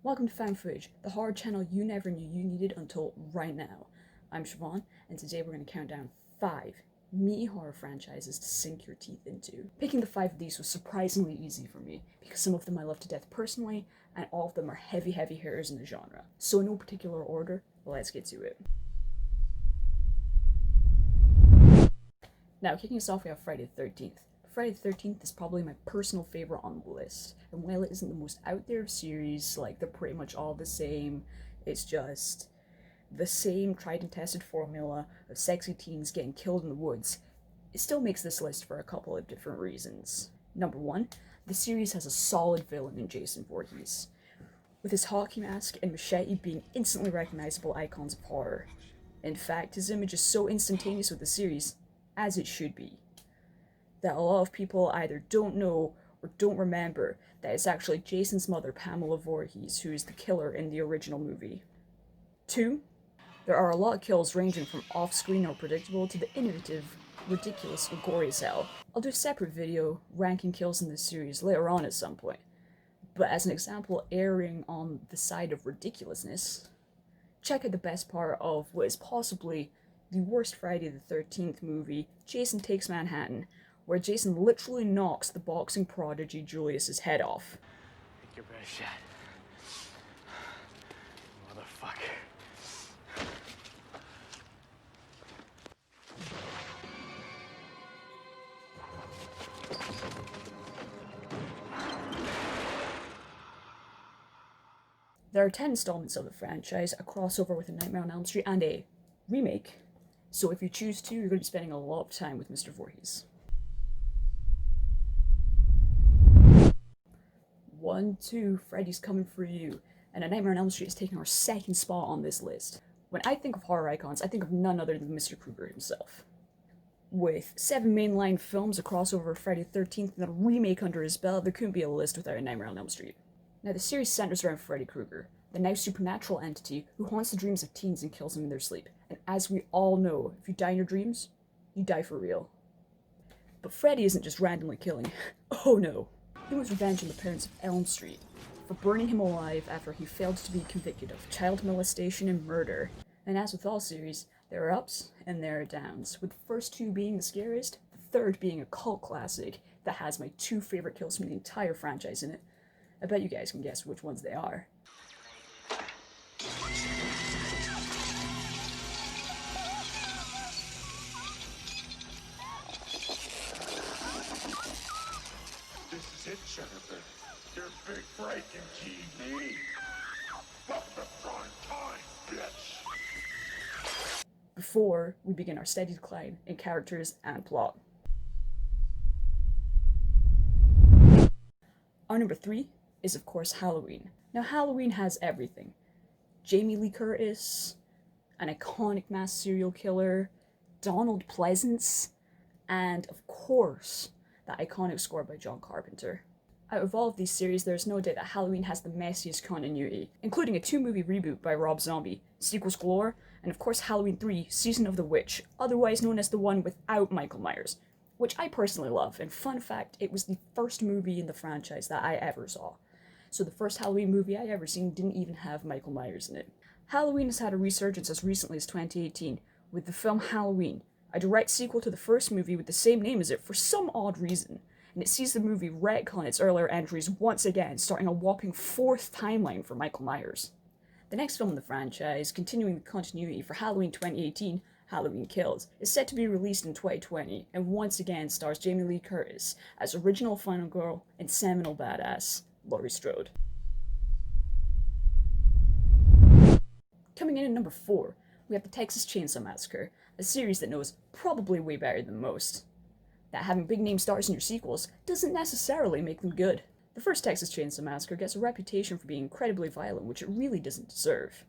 Welcome to Found Footage, the horror channel you never knew you needed until right now. I'm Siobhan, and today we're going to count down 5 meaty horror franchises to sink your teeth into. Picking the 5 of these was surprisingly easy for me, because some of them I love to death personally, and all of them are heavy hitters in the genre. So in no particular order, let's get to it. Now, kicking us off, we have Friday the 13th. Friday the 13th is probably my personal favorite on the list, and while it isn't the most out there of series, like they're pretty much all the same, it's just the same tried and tested formula of sexy teens getting killed in the woods. It still makes this list for a couple of different reasons. Number 1, the series has a solid villain in Jason Voorhees, with his hockey mask and machete being instantly recognizable icons of horror. In fact, his image is so instantaneous with the series, as it should be, that a lot of people either don't know or don't remember that it's actually Jason's mother, Pamela Voorhees, who is the killer in the original movie. 2, there are a lot of kills ranging from off-screen or predictable to the innovative, ridiculous, and gory as hell. I'll do a separate video ranking kills in this series later on at some point, but as an example erring on the side of ridiculousness, check out the best part of what is possibly the worst Friday the 13th movie, Jason Takes Manhattan, where Jason literally knocks the boxing prodigy Julius's head off. Take your best shot. Motherfucker. There are 10 installments of the franchise, a crossover with A Nightmare on Elm Street, and a remake, so if you choose to, you're going to be spending a lot of time with Mr. Voorhees. 1, 2, Freddy's Coming For You, and A Nightmare on Elm Street is taking our second spot on this list. When I think of horror icons, I think of none other than Mr. Krueger himself. With 7 mainline films, a crossover of Friday the 13th, and a remake under his belt, there couldn't be a list without A Nightmare on Elm Street. Now, the series centers around Freddy Krueger, the now supernatural entity who haunts the dreams of teens and kills them in their sleep. And as we all know, if you die in your dreams, you die for real. But Freddy isn't just randomly killing. Oh no. He wants revenge on the parents of Elm Street for burning him alive after he failed to be convicted of child molestation and murder. And as with all series, there are ups and there are downs, with the first 2 being the scariest, the third being a cult classic that has my 2 favorite kills from the entire franchise in it. I bet you guys can guess which ones they are. This is it, Jennifer. Your big break in TV. Welcome to prime time, bitch. Before we begin our steady decline in characters and plot. Our number 3 is, of course, Halloween. Now, Halloween has everything. Jamie Lee Curtis, an iconic mass serial killer, Donald Pleasance, and, of course, the iconic score by John Carpenter. Out of all of these series, there's no doubt that Halloween has the messiest continuity, including a 2-movie reboot by Rob Zombie, sequels galore, and of course Halloween 3, Season of the Witch, otherwise known as the one without Michael Myers, which I personally love, and fun fact, it was the first movie in the franchise that I ever saw. So the first Halloween movie I ever seen didn't even have Michael Myers in it. Halloween has had a resurgence as recently as 2018, with the film Halloween, a direct sequel to the first movie with the same name as it for some odd reason, and it sees the movie retcon its earlier entries once again, starting a whopping 4th timeline for Michael Myers. The next film in the franchise, continuing the continuity for Halloween 2018, Halloween Kills, is set to be released in 2020, and once again stars Jamie Lee Curtis as original Final Girl and seminal badass Laurie Strode. Coming in at number 4, we have the Texas Chainsaw Massacre, a series that knows probably way better than most that having big name stars in your sequels doesn't necessarily make them good. The first Texas Chainsaw Massacre gets a reputation for being incredibly violent, which it really doesn't deserve.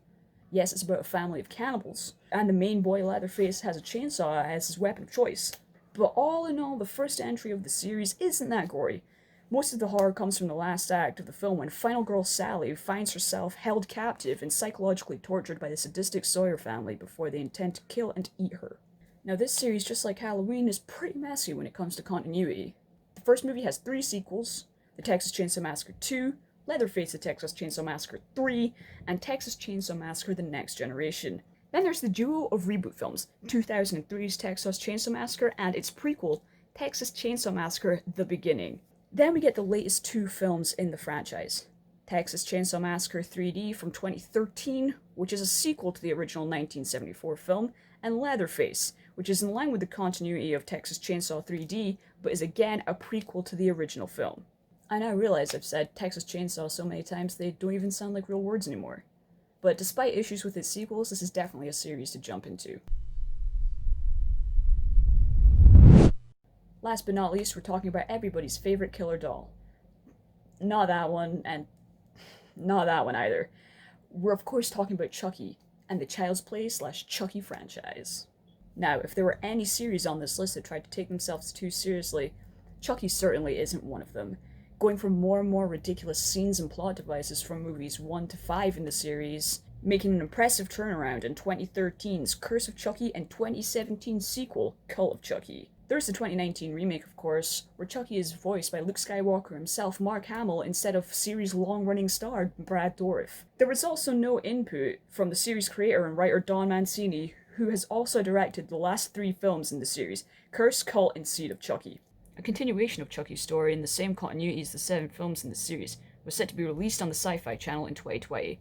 Yes, it's about a family of cannibals, and the main boy Leatherface has a chainsaw as his weapon of choice. But all in all, the first entry of the series isn't that gory. Most of the horror comes from the last act of the film when final girl Sally finds herself held captive and psychologically tortured by the sadistic Sawyer family before they intend to kill and eat her. Now this series, just like Halloween, is pretty messy when it comes to continuity. The first movie has 3 sequels, The Texas Chainsaw Massacre 2, Leatherface: The Texas Chainsaw Massacre 3, and Texas Chainsaw Massacre: The Next Generation. Then there's the duo of reboot films, 2003's Texas Chainsaw Massacre and its prequel, Texas Chainsaw Massacre: The Beginning. Then we get the latest two films in the franchise. Texas Chainsaw Massacre 3D from 2013, which is a sequel to the original 1974 film, and Leatherface, which is in line with the continuity of Texas Chainsaw 3D, but is again a prequel to the original film. I now realize I've said Texas Chainsaw so many times they don't even sound like real words anymore. But despite issues with its sequels, this is definitely a series to jump into. Last but not least, we're talking about everybody's favorite killer doll. Not that one, and not that one either. We're of course talking about Chucky, and the Child's Play / Chucky franchise. Now, if there were any series on this list that tried to take themselves too seriously, Chucky certainly isn't one of them. Going from more and more ridiculous scenes and plot devices from movies 1 to 5 in the series, making an impressive turnaround in 2013's Curse of Chucky and 2017's sequel, Cult of Chucky. There's the 2019 remake, of course, where Chucky is voiced by Luke Skywalker himself, Mark Hamill, instead of series' long-running star Brad Dourif. There was also no input from the series creator and writer Don Mancini, who has also directed the last 3 films in the series, Curse, Cult, and Seed of Chucky. A continuation of Chucky's story in the same continuity as the 7 films in the series was set to be released on the Sci-Fi Channel in 2020.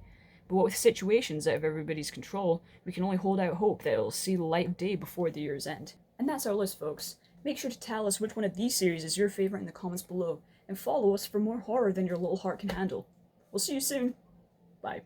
But what with situations out of everybody's control, we can only hold out hope that it'll see the light of day before the year's end. And that's our list, folks. Make sure to tell us which one of these series is your favorite in the comments below, and follow us for more horror than your little heart can handle. We'll see you soon. Bye.